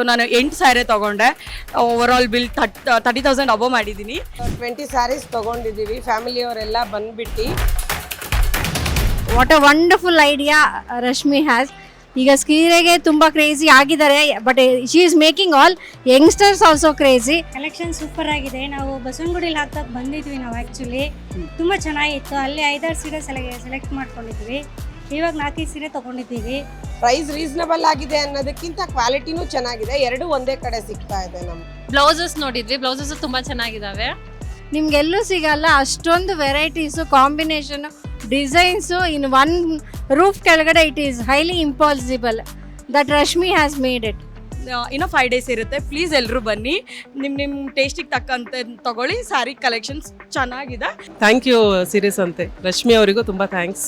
ನಾನು 8 ಸ್ಯಾರಿ ತಗೊಂಡೆ. Over all bill 30,000 ಅಬೋ ಮಾಡಿದ್ದೀನಿ. 20 ಸ್ಯಾರೀಸ್ ತಗೊಂಡಿದ್ದೀವಿ, ಫ್ಯಾಮಿಲಿಯವರೆಲ್ಲ ಬಂದ್ಬಿಟ್ಟು. What a wonderful idea Rashmi has. ಈಗ ಸೀರೆಗೆ ತುಂಬ ಕ್ರೇಜಿ ಆಗಿದ್ದಾರೆ, but she is making all youngsters also crazy. Collection super ಆಗಿದೆ. ನಾವು ಬಸವನಗುಡಿಲಿ ಹಾಕಕ್ಕೆ ಬಂದಿದ್ವಿ. ನಾವು ಆ್ಯಕ್ಚುಲಿ ತುಂಬ ಚೆನ್ನಾಗಿತ್ತು. ಅಲ್ಲಿ 5-6 ಸೀರೆ ಸೆಲೆಕ್ಟ್ ಮಾಡ್ಕೊಂಡಿದ್ವಿ. ಇವಾಗ 4 ಸೀರೆ ತೊಗೊಂಡಿದ್ದೀವಿ. ಪ್ರೈಸ್ ರೀಸನಬಲ್ ಆಗಿದೆ ಅನ್ನೋದಕ್ಕಿಂತ ಕ್ವಾಲಿಟಿನೂ ಚೆನ್ನಾಗಿದೆ. ಎರಡು ಒಂದೇ ಕಡೆ ಸಿಗ್ತಾ ಇದೆ. ನಮ್ಗೆ ಬ್ಲೌಸಸ್ ನೋಡಿದ್ವಿ, ಬ್ಲೌಸಸ್ ತುಂಬಾ ಚೆನ್ನಾಗಿದ್ದಾವೆ. ನಿಮ್ಗೆಲ್ಲೂ ಸಿಗಲ್ಲ ಅಷ್ಟೊಂದು varieties, combination, designs in one roof ಕೆಳಗಡೆ. It is highly impossible that Rashmi has made it. ಇನ್ನೂ 5 ಡೇಸ್ ಇರುತ್ತೆ. ಪ್ಲೀಸ್ ಎಲ್ಲರೂ ಬನ್ನಿ, ನಿಮ್ಮ ಟೇಸ್ಟಿಗೆ ತಕ್ಕಂತೆ ತಗೊಳ್ಳಿ. ಸ್ಯಾರಿ ಕಲೆಕ್ಷನ್ಸ್ ಚೆನ್ನಾಗಿದೆ. ಥ್ಯಾಂಕ್ ಯು ಸೀರಿಯಸ್ ಅಂತೆ ರಶ್ಮಿ ಅವರಿಗೂ ತುಂಬ ಥ್ಯಾಂಕ್ಸ್.